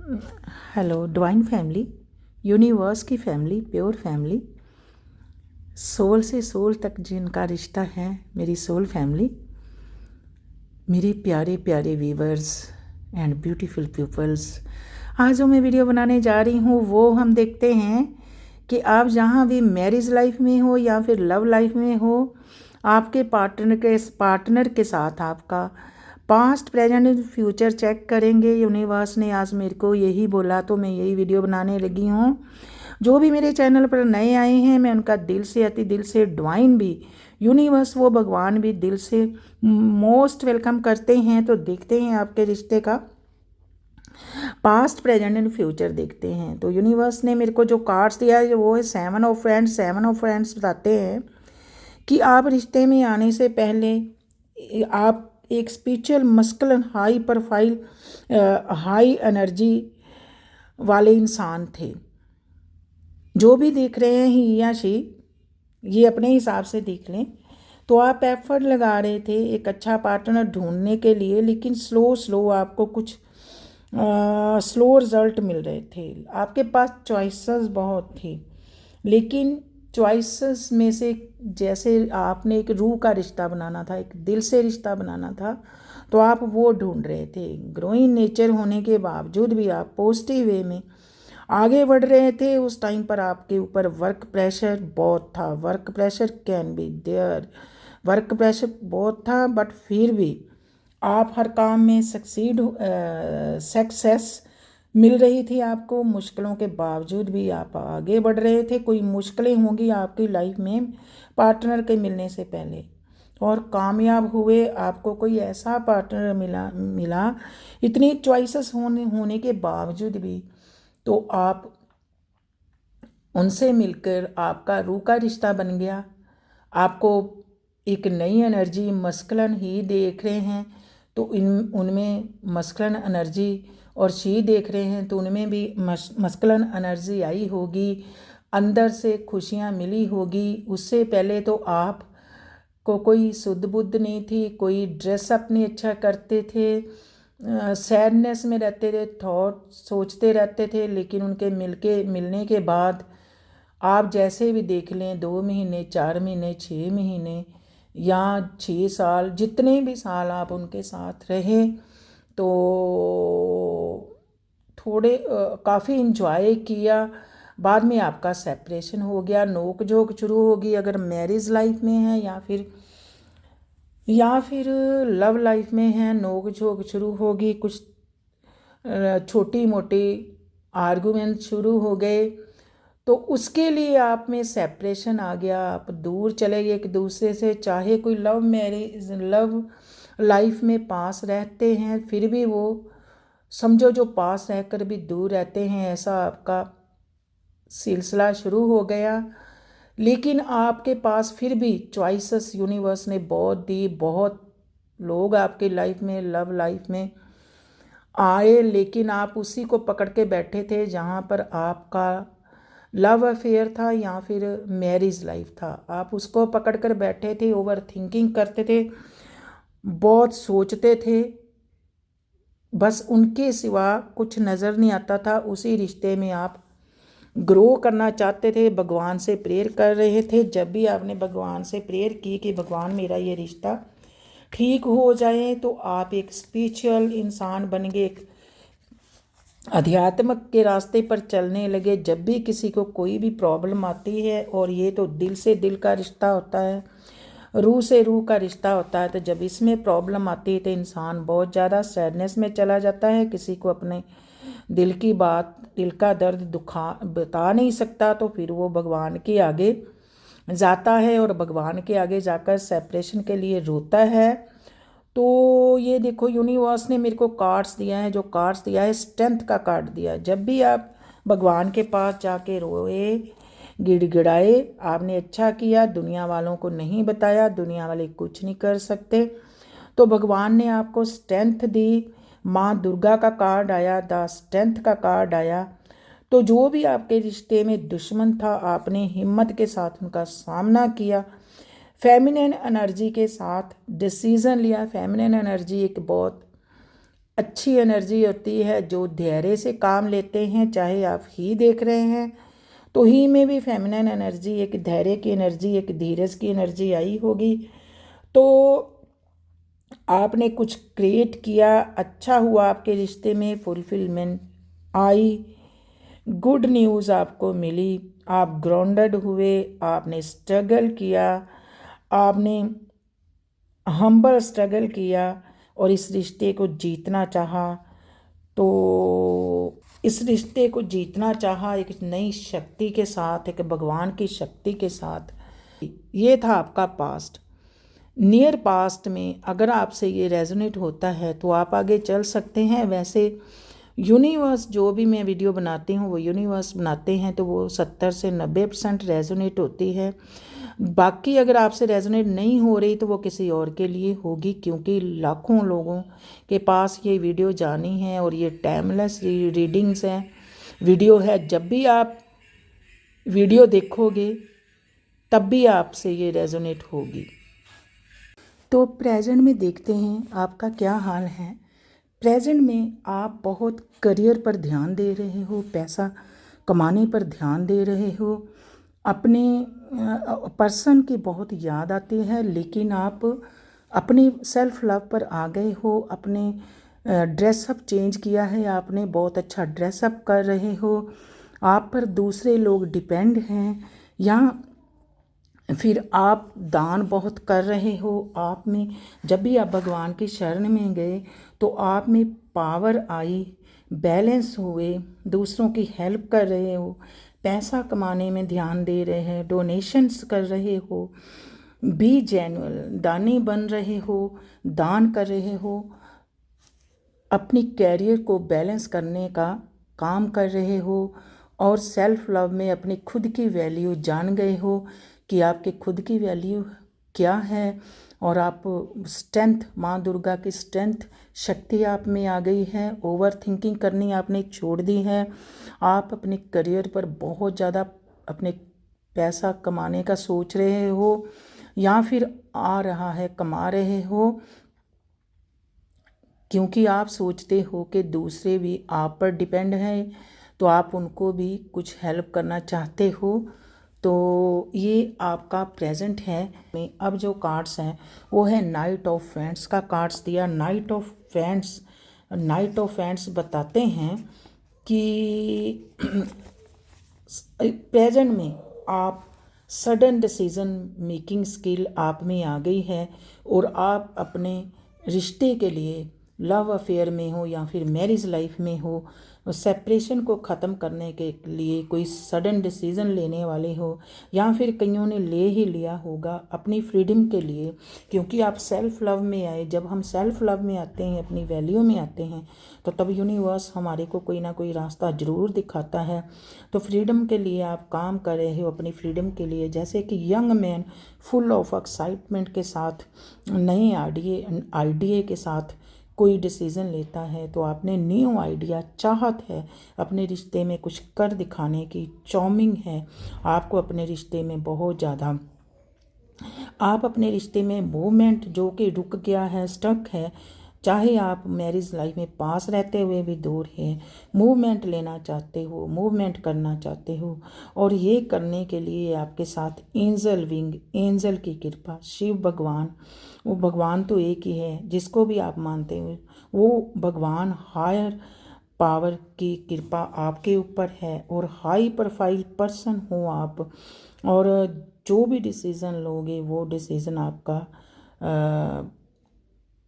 Hello divine family, universe की family, pure family, soul से soul तक जिनका रिश्ता है, मेरी सोल फैमिली, मेरे प्यारे प्यारे व्यूवर्स एंड ब्यूटीफुल पीपल्स। आज जो मैं वीडियो बनाने जा रही हूँ वो हम देखते हैं कि आप जहाँ भी मैरिज लाइफ में हो या फिर लव लाइफ में हो, आपके पार्टनर के साथ आपका पास्ट प्रेजेंट फ्यूचर चेक करेंगे। यूनिवर्स ने आज मेरे को यही बोला तो मैं यही वीडियो बनाने लगी हूँ। जो भी मेरे चैनल पर नए आए हैं मैं उनका दिल से अति दिल से डिवाइन भी, यूनिवर्स वो भगवान भी दिल से मोस्ट वेलकम करते हैं। तो देखते हैं आपके रिश्ते का पास्ट प्रेजेंट एंड फ्यूचर देखते हैं। तो यूनिवर्स ने मेरे को जो कार्ड्स दिया है वो है 7 ऑफ फ्रेंड्स। 7 ऑफ फ्रेंड्स बताते हैं कि आप रिश्ते में आने से पहले आप एक spiritual masculine high profile high energy वाले इंसान थे। जो भी देख रहे हैं ही या शी, ये अपने हिसाब से देख लें। तो आप एफर्ट लगा रहे थे एक अच्छा पार्टनर ढूंढने के लिए, लेकिन स्लो आपको कुछ स्लो रिजल्ट मिल रहे थे। आपके पास चॉइसेस बहुत थी, लेकिन चॉइसेस में से जैसे आपने एक रूह का रिश्ता बनाना था, एक दिल से रिश्ता बनाना था, तो आप वो ढूंढ रहे थे। ग्रोइंग नेचर होने के बावजूद भी आप पॉजिटिव वे में आगे बढ़ रहे थे। उस टाइम पर आपके ऊपर वर्क प्रेशर बहुत था। Work pressure can be there, work pressure बहुत था, बट फिर भी आप हर काम में सक्सेस मिल रही थी आपको। मुश्किलों के बावजूद भी आप आगे बढ़ रहे थे। कोई मुश्किलें होंगी आपकी लाइफ में पार्टनर के मिलने से पहले, और कामयाब हुए। आपको कोई ऐसा पार्टनर मिला इतनी चॉइसेस होने के बावजूद भी। तो आप उनसे मिलकर आपका रूह का रिश्ता बन गया। आपको एक नई एनर्जी मस्कुलिन ही देख रहे हैं तो उनमें मस्कुलिन एनर्जी, और शी देख रहे हैं तो उनमें भी मस्कुलिन एनर्जी आई होगी। अंदर से खुशियाँ मिली होगी। उससे पहले तो आप को कोई सुध बुद्ध नहीं थी, कोई ड्रेसअप नहीं अच्छा करते थे, सैडनेस में रहते थे, थॉट सोचते रहते थे। लेकिन उनके मिलने के बाद आप जैसे भी देख लें, 2 महीने, 4 महीने, 6 महीने या 6 साल, जितने भी साल आप उनके साथ रहे, तो थोड़े काफ़ी इंजॉय किया। बाद में आपका सेपरेशन हो गया, नोक झोंक शुरू होगी। अगर मैरिज लाइफ में है या फिर लव लाइफ में है, नोक झोंक शुरू होगी। कुछ छोटी मोटी आर्गूमेंट शुरू हो गए, तो उसके लिए आप में सेपरेशन आ गया। आप दूर चले गए एक दूसरे से। चाहे कोई लव लाइफ में पास रहते हैं, फिर भी वो समझो जो पास रहकर भी दूर रहते हैं, ऐसा आपका सिलसिला शुरू हो गया। लेकिन आपके पास फिर भी चॉइसेस यूनिवर्स ने बहुत दी। बहुत लोग आपके लाइफ में, लव लाइफ में आए, लेकिन आप उसी को पकड़ के बैठे थे जहाँ पर आपका लव अफेयर था या फिर मैरिज लाइफ था। आप उसको पकड़ कर बैठे थे, ओवर थिंकिंग करते थे, बहुत सोचते थे, बस उनके सिवा कुछ नज़र नहीं आता था। उसी रिश्ते में आप ग्रो करना चाहते थे, भगवान से प्रेयर कर रहे थे। जब भी आपने भगवान से प्रेयर की कि भगवान मेरा ये रिश्ता ठीक हो जाए, तो आप एक स्पिरिचुअल इंसान बन गए, एक अध्यात्म के रास्ते पर चलने लगे। जब भी किसी को कोई भी प्रॉब्लम आती है, और ये तो दिल से दिल का रिश्ता होता है, रूह से रूह का रिश्ता होता है, तो जब इसमें प्रॉब्लम आती है तो इंसान बहुत ज़्यादा सैडनेस में चला जाता है। किसी को अपने दिल की बात, दिल का दर्द बता नहीं सकता, तो फिर वो भगवान के आगे जाता है और भगवान के आगे जाकर सेपरेशन के लिए रोता है। तो ये देखो, यूनिवर्स ने मेरे को कार्ड्स दिया है। जो कार्ड्स दिया है, स्ट्रेंथ का कार्ड दिया है। जब भी आप भगवान के पास जाके रोए, गिड़गिड़ाए, आपने अच्छा किया, दुनिया वालों को नहीं बताया, दुनिया वाले कुछ नहीं कर सकते, तो भगवान ने आपको स्ट्रेंथ दी। माँ दुर्गा का कार्ड आया, द स्ट्रेंथ का कार्ड आया। तो जो भी आपके रिश्ते में दुश्मन था, आपने हिम्मत के साथ उनका सामना किया, फेमिनिन एनर्जी के साथ डिसीज़न लिया। फेमिनिन एनर्जी एक बहुत अच्छी एनर्जी होती है, जो धैर्य से काम लेते हैं। चाहे आप ही देख रहे हैं तो ही में भी फेमिनिन एनर्जी, एक धैर्य की एनर्जी, एक धीरज की एनर्जी आई होगी। तो आपने कुछ क्रिएट किया, अच्छा हुआ, आपके रिश्ते में फुलफिलमेंट आई, गुड न्यूज़ आपको मिली, आप ग्राउंडेड हुए, आपने स्ट्रगल किया, आपने हम्बल स्ट्रगल किया और इस रिश्ते को जीतना चाहा। तो इस रिश्ते को जीतना चाहा एक नई शक्ति के साथ, एक भगवान की शक्ति के साथ। ये था आपका पास्ट। नियर पास्ट में अगर आपसे ये रेजोनेट होता है तो आप आगे चल सकते हैं। वैसे यूनिवर्स, जो भी मैं वीडियो बनाती हूँ वो यूनिवर्स बनाते हैं, तो वो 70 से 90% रेजोनेट होती है। बाकी अगर आपसे रेजोनेट नहीं हो रही तो वो किसी और के लिए होगी, क्योंकि लाखों लोगों के पास ये वीडियो जानी है और ये टाइमलेस रीडिंग्स हैं, वीडियो है। जब भी आप वीडियो देखोगे तब भी आपसे ये रेजोनेट होगी। तो प्रेजेंट में देखते हैं आपका क्या हाल है। प्रेजेंट में आप बहुत करियर पर ध्यान दे रहे हो, पैसा कमाने पर ध्यान दे रहे हो, अपने पर्सन की बहुत याद आती है, लेकिन आप अपनी सेल्फ लव पर आ गए हो। अपने ड्रेसअप चेंज किया है आपने, बहुत अच्छा ड्रेसअप कर रहे हो। आप पर दूसरे लोग डिपेंड हैं, या फिर आप दान बहुत कर रहे हो। आप में जब भी आप भगवान की शरण में गए तो आप में पावर आई, बैलेंस हुए, दूसरों की हेल्प कर रहे हो, पैसा कमाने में ध्यान दे रहे हैं, डोनेशंस कर रहे हो, बी जेन्युइन, दानी बन रहे हो, दान कर रहे हो, अपनी कैरियर को बैलेंस करने का काम कर रहे हो, और सेल्फ लव में अपनी खुद की वैल्यू जान गए हो कि आपकी खुद की वैल्यू क्या है। और आप स्ट्रेंथ, माँ दुर्गा की स्ट्रेंथ, शक्ति आप में आ गई है। ओवर थिंकिंग करनी आपने छोड़ दी है। आप अपने करियर पर बहुत ज़्यादा अपने पैसा कमाने का सोच रहे हो, या फिर आ रहा है, कमा रहे हो, क्योंकि आप सोचते हो कि दूसरे भी आप पर डिपेंड हैं, तो आप उनको भी कुछ हेल्प करना चाहते हो। तो ये आपका प्रेजेंट है। अब जो कार्ड्स हैं वो है नाइट ऑफ फैंड्स का कार्ड्स दिया। नाइट ऑफ फैंड्स बताते हैं कि प्रेजेंट में आप सडन डिसीज़न मेकिंग स्किल आप में आ गई है, और आप अपने रिश्ते के लिए, लव अफेयर में हो या फिर मैरिज लाइफ में हो, सेपरेशन को ख़त्म करने के लिए कोई सडन डिसीज़न लेने वाले हो, या फिर कईयों ने ले ही लिया होगा अपनी फ्रीडम के लिए, क्योंकि आप सेल्फ लव में आए। जब हम सेल्फ लव में आते हैं, अपनी वैल्यू में आते हैं, तो तब यूनिवर्स हमारे को कोई ना कोई रास्ता ज़रूर दिखाता है। तो फ्रीडम के लिए आप काम कर रहे हो, अपनी फ्रीडम के लिए। जैसे कि young man full of excitement के साथ, नए आइडिया के साथ कोई डिसीज़न लेता है, तो आपने न्यू आइडिया, चाहत है अपने रिश्ते में कुछ कर दिखाने की, चार्मिंग है आपको अपने रिश्ते में बहुत ज़्यादा। आप अपने रिश्ते में मूवमेंट जो कि रुक गया है, स्टक है, चाहे आप मैरिज लाइफ में पास रहते हुए भी दूर हैं, मूवमेंट लेना चाहते हो, मूवमेंट करना चाहते हो, और ये करने के लिए आपके साथ एंजल विंग, एंजल की कृपा, शिव भगवान, वो भगवान तो एक ही है, जिसको भी आप मानते हो वो भगवान, हायर पावर की कृपा आपके ऊपर है, और हाई प्रोफाइल पर्सन हो आप, और जो भी डिसीज़न लोगे वो डिसीज़न आपका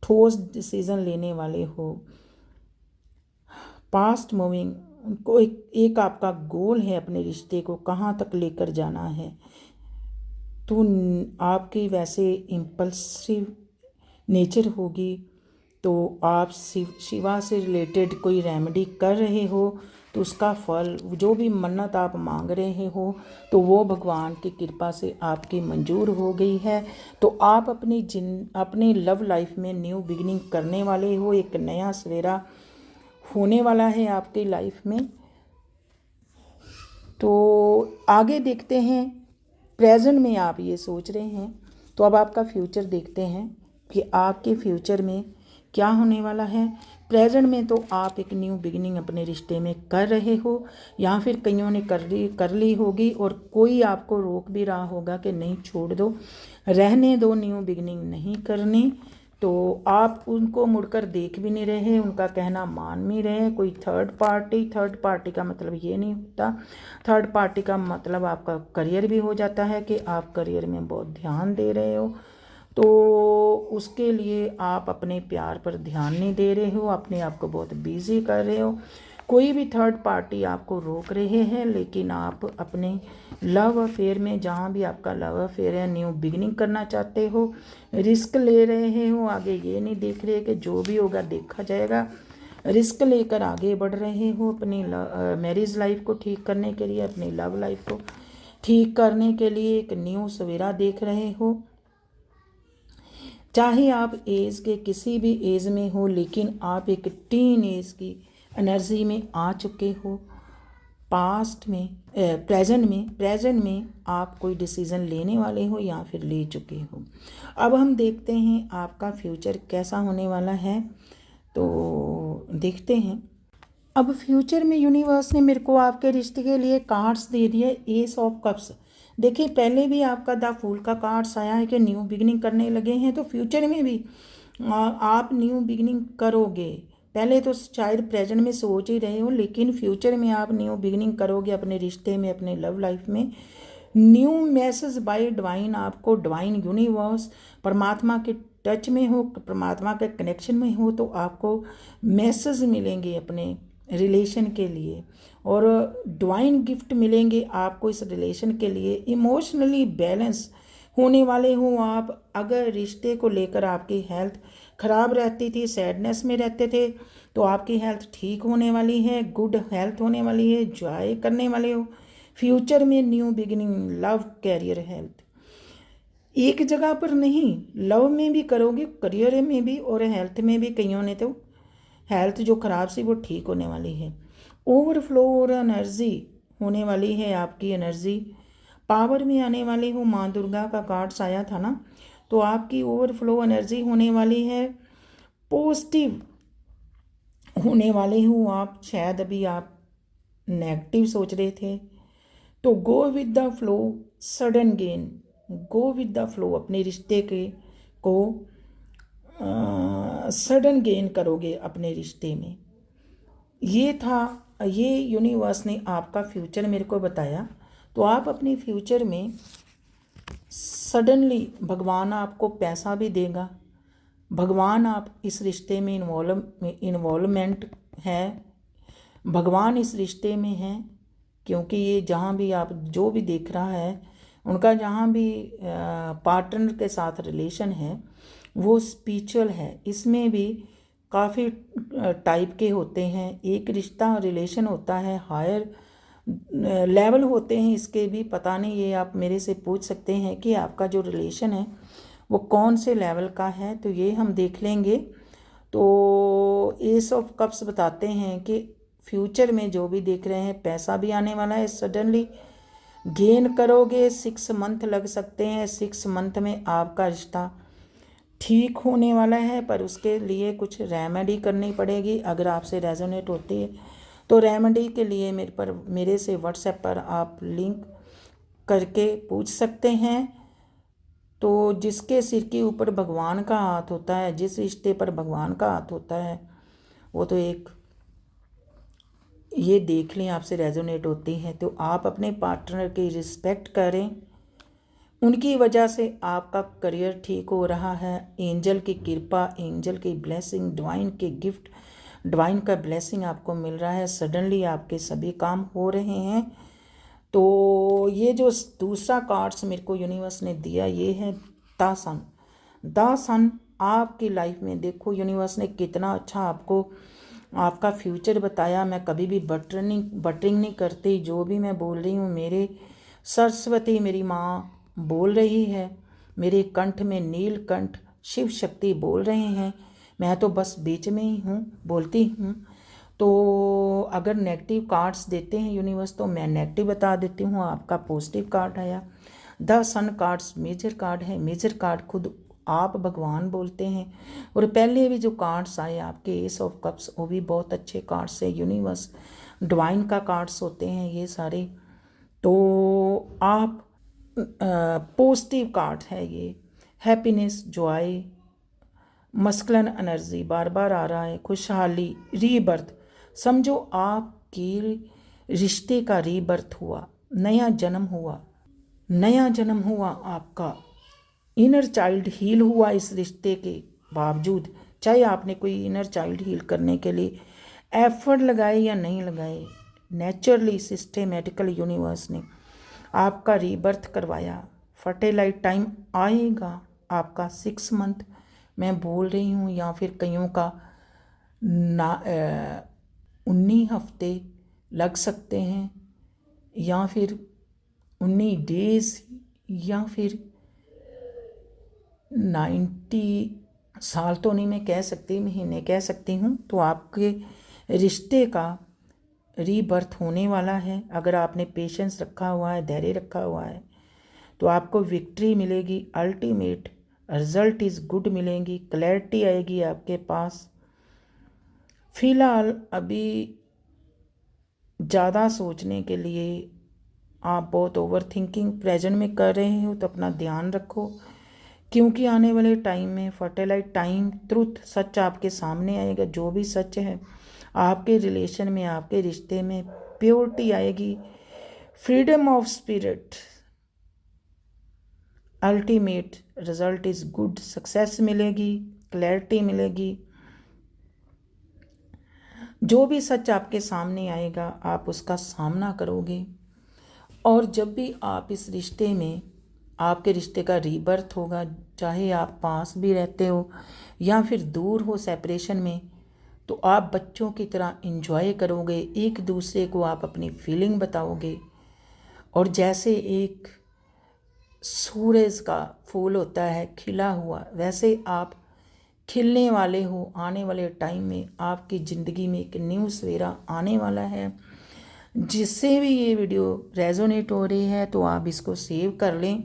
ठोस डिसीज़न लेने वाले हो। पास्ट मूविंग को एक आपका गोल है, अपने रिश्ते को कहाँ तक लेकर जाना है। तो आपकी वैसे इम्पल्सिव नेचर होगी, तो आप शिवा से रिलेटेड कोई रेमेडी कर रहे हो, तो उसका फल, जो भी मन्नत आप मांग रहे हो, तो वो भगवान की कृपा से आपकी मंजूर हो गई है। तो आप अपनी लव लाइफ में न्यू बिगिनिंग करने वाले हो, एक नया सवेरा होने वाला है आपकी लाइफ में। तो आगे देखते हैं। प्रेजेंट में आप ये सोच रहे हैं, तो अब आपका फ्यूचर देखते हैं कि आपके फ्यूचर में क्या होने वाला है। प्रेजेंट में तो आप एक न्यू बिगिनिंग अपने रिश्ते में कर रहे हो, या फिर कईयों ने कर ली होगी, और कोई आपको रोक भी रहा होगा कि नहीं छोड़ दो, रहने दो, न्यू बिगिनिंग नहीं करनी। तो आप उनको मुड़कर देख भी नहीं रहे, उनका कहना मान भी रहे। कोई थर्ड पार्टी का मतलब ये नहीं होता। थर्ड पार्टी का मतलब आपका करियर भी हो जाता है कि आप करियर में बहुत ध्यान दे रहे हो, तो उसके लिए आप अपने प्यार पर ध्यान नहीं दे रहे हो, अपने आप को बहुत बिजी कर रहे हो। कोई भी थर्ड पार्टी आपको रोक रहे हैं, लेकिन आप अपने लव अफेयर में, जहाँ भी आपका लव अफेयर है, न्यू बिगिनिंग करना चाहते हो, रिस्क ले रहे हो। आगे ये नहीं देख रहे कि जो भी होगा देखा जाएगा, रिस्क लेकर आगे बढ़ रहे हो अपनी मैरिज लाइफ को ठीक करने के लिए, अपनी लव लाइफ को ठीक करने के लिए एक न्यू सवेरा देख रहे हो। चाहे आप एज के किसी भी एज में हो, लेकिन आप एक टीन एज की एनर्जी में आ चुके हो। पास्ट में प्रेजेंट में आप कोई डिसीज़न लेने वाले हो या फिर ले चुके हो। अब हम देखते हैं आपका फ्यूचर कैसा होने वाला है, तो देखते हैं। अब फ्यूचर में यूनिवर्स ने मेरे को आपके रिश्ते के लिए कार्ड्स दे दिए, एस ऑफ कप्स। देखिए, पहले भी आपका द फूल का कार्ड्स आया है कि न्यू बिगिनिंग करने लगे हैं, तो फ्यूचर में भी आप न्यू बिगिनिंग करोगे। पहले तो शायद प्रेजेंट में सोच ही रहे हो, लेकिन फ्यूचर में आप न्यू बिगिनिंग करोगे अपने रिश्ते में, अपने लव लाइफ में। न्यू मैसेज बाय डिवाइन, आपको डिवाइन यूनिवर्स, परमात्मा के टच में हो, परमात्मा के कनेक्शन में हो, तो आपको मैसेज मिलेंगे अपने रिलेशन के लिए, और डिवाइन गिफ्ट मिलेंगे आपको इस रिलेशन के लिए। इमोशनली बैलेंस होने वाले हो आप। अगर रिश्ते को लेकर आपकी हेल्थ ख़राब रहती थी, सैडनेस में रहते थे, तो आपकी हेल्थ ठीक होने वाली है, गुड हेल्थ होने वाली है, जॉय करने वाले हो। फ्यूचर में new beginning, love, career, health, एक जगह पर नहीं, लव में भी करोगे, करियर में भी और हेल्थ में भी। कईयों ने तो हेल्थ जो ख़राब सी वो ठीक होने वाली है। ओवरफ्लो और एनर्जी होने वाली है आपकी एनर्जी, पावर में आने वाली हो। माँ दुर्गा का कार्ड्स आया था ना, तो आपकी ओवरफ्लो एनर्जी होने वाली है, पॉजिटिव होने वाले हो आप। शायद अभी आप नेगेटिव सोच रहे थे, तो go with the flow, sudden gain, go with the flow, अपने रिश्ते के को सडन गेन करोगे अपने रिश्ते में। ये था, ये यूनिवर्स ने आपका फ्यूचर मेरे को बताया। तो आप अपने फ्यूचर में सडनली, भगवान आपको पैसा भी देगा, भगवान आप इस रिश्ते में इन्वॉल्वमेंट है, भगवान इस रिश्ते में है, क्योंकि ये जहाँ भी आप जो भी देख रहा है, उनका जहाँ भी पार्टनर के साथ रिलेशन है वो स्पिरिचुअल है। इसमें भी काफ़ी टाइप के होते हैं। एक रिश्ता रिलेशन होता है, हायर लेवल होते हैं इसके भी। पता नहीं, ये आप मेरे से पूछ सकते हैं कि आपका जो रिलेशन है वो कौन से लेवल का है, तो ये हम देख लेंगे। तो एस ऑफ कप्स बताते हैं कि फ्यूचर में जो भी देख रहे हैं, पैसा भी आने वाला है, सडनली गेन करोगे। 6 मंथ लग सकते हैं, 6 मंथ में आपका रिश्ता ठीक होने वाला है, पर उसके लिए कुछ रेमेडी करनी पड़ेगी। अगर आपसे रेजोनेट होती है तो रेमेडी के लिए मेरे से व्हाट्सएप पर आप लिंक करके पूछ सकते हैं। तो जिसके सिर के ऊपर भगवान का हाथ होता है, जिस रिश्ते पर भगवान का हाथ होता है, वो तो एक ये देख लें आपसे रेजोनेट होती है, तो आप अपने पार्टनर की रिस्पेक्ट करें। उनकी वजह से आपका करियर ठीक हो रहा है। एंजल की कृपा, एंजल की ब्लेसिंग, डिवाइन के गिफ्ट, डिवाइन का ब्लेसिंग आपको मिल रहा है। सडनली आपके सभी काम हो रहे हैं। तो ये जो दूसरा कार्ड्स मेरे को यूनिवर्स ने दिया, ये है द सन। द सन आपकी लाइफ में, देखो यूनिवर्स ने कितना अच्छा आपको आपका फ्यूचर बताया। मैं कभी भी बटरिंग नहीं करती, जो भी मैं बोल रही हूँ मेरे सरस्वती मेरी माँ बोल रही है, मेरे कंठ में नीलकंठ शिव शक्ति बोल रहे हैं, मैं तो बस बीच में ही हूँ, बोलती हूँ। तो अगर नेगेटिव कार्ड्स देते हैं यूनिवर्स, तो मैं नेगेटिव बता देती हूँ। आपका पॉजिटिव कार्ड आया। The sun cards major card है। मेजर कार्ड खुद आप भगवान बोलते हैं। और पहले भी जो कार्ड्स आए आपके एस ऑफ कप्स, वो भी बहुत अच्छे कार्ड्स है, यूनिवर्स डिवाइन का कार्ड्स होते हैं ये सारे। तो आप पॉजिटिव कार्ड है ये, हैप्पीनेस, जॉय, मस्कुलिन एनर्जी बार बार आ रहा है, खुशहाली, रीबर्थ। समझो आपके रिश्ते का रीबर्थ हुआ, नया जन्म हुआ, नया जन्म हुआ आपका। इनर चाइल्ड हील हुआ इस रिश्ते के बावजूद, चाहे आपने कोई इनर चाइल्ड हील करने के लिए एफर्ट लगाए या नहीं लगाए, नेचुरली सिस्टेमेटिकल यूनिवर्स ने आपका रीबर्थ करवाया। फर्टिलाइट टाइम आएगा आपका 6 मंथ मैं बोल रही हूँ, या फिर कईयों का 19 हफ्ते लग सकते हैं, या फिर 19 डेज, या फिर 90 साल तो नहीं मैं कह सकती, महीने कह सकती हूँ। तो आपके रिश्ते का रीबर्थ होने वाला है। अगर आपने पेशेंस रखा हुआ है, धैर्य रखा हुआ है, तो आपको विक्ट्री मिलेगी, अल्टीमेट रिजल्ट इज़ गुड मिलेंगी, क्लैरिटी आएगी आपके पास। फिलहाल अभी ज़्यादा सोचने के लिए आप बहुत ओवर थिंकिंग प्रेजेंट में कर रहे हो, तो अपना ध्यान रखो, क्योंकि आने वाले टाइम में फर्टिलाइट टाइम, ट्रुथ, सच आपके सामने आएगा। जो भी सच है आपके रिलेशन में, आपके रिश्ते में, प्योरिटी आएगी, freedom of spirit, ultimate result is good, success मिलेगी, क्लैरिटी मिलेगी। जो भी सच आपके सामने आएगा आप उसका सामना करोगे। और जब भी आप इस रिश्ते में, आपके रिश्ते का रीबर्थ होगा, चाहे आप पास भी रहते हो या फिर दूर हो सेपरेशन में, तो आप बच्चों की तरह एंजॉय करोगे, एक दूसरे को आप अपनी फीलिंग बताओगे। और जैसे एक सूरज का फूल होता है खिला हुआ, वैसे आप खिलने वाले हो। आने वाले टाइम में आपकी ज़िंदगी में एक न्यू सवेरा आने वाला है। जिससे भी ये वीडियो रेजोनेट हो रही है तो आप इसको सेव कर लें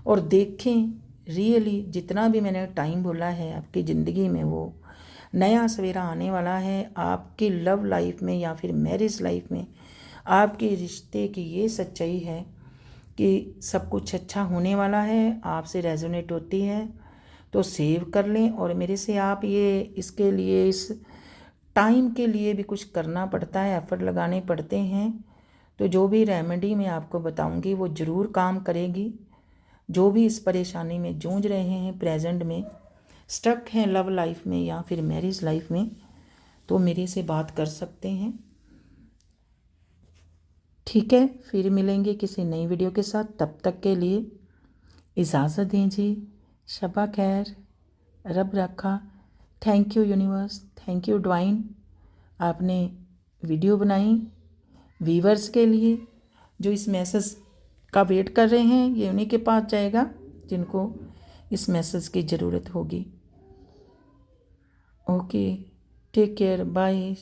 और देखें। रियली जितना भी मैंने टाइम बोला है आपकी ज़िंदगी में, वो नया सवेरा आने वाला है आपकी लव लाइफ में या फिर मैरिज लाइफ में। आपके रिश्ते की ये सच्चाई है कि सब कुछ अच्छा होने वाला है। आपसे रेजोनेट होती है तो सेव कर लें। और मेरे से आप ये इसके लिए, इस टाइम के लिए भी कुछ करना पड़ता है, एफर्ट लगाने पड़ते हैं। तो जो भी रेमेडी मैं आपको बताऊंगी वो ज़रूर काम करेगी। जो भी इस परेशानी में जूझ रहे हैं, प्रेजेंट में स्टक हैं लव लाइफ में या फिर मैरिज लाइफ में, तो मेरे से बात कर सकते हैं। ठीक है, फिर मिलेंगे किसी नई वीडियो के साथ। तब तक के लिए इजाज़त दीजिए। शबा खैर, रब रखा। Thank you universe, thank you divine, आपने वीडियो बनाई वीवर्स के लिए जो इस मैसेज का वेट कर रहे हैं। ये उन्हीं के पास जाएगा जिनको इस मैसेज की ज़रूरत होगी। Okay, take care, bye.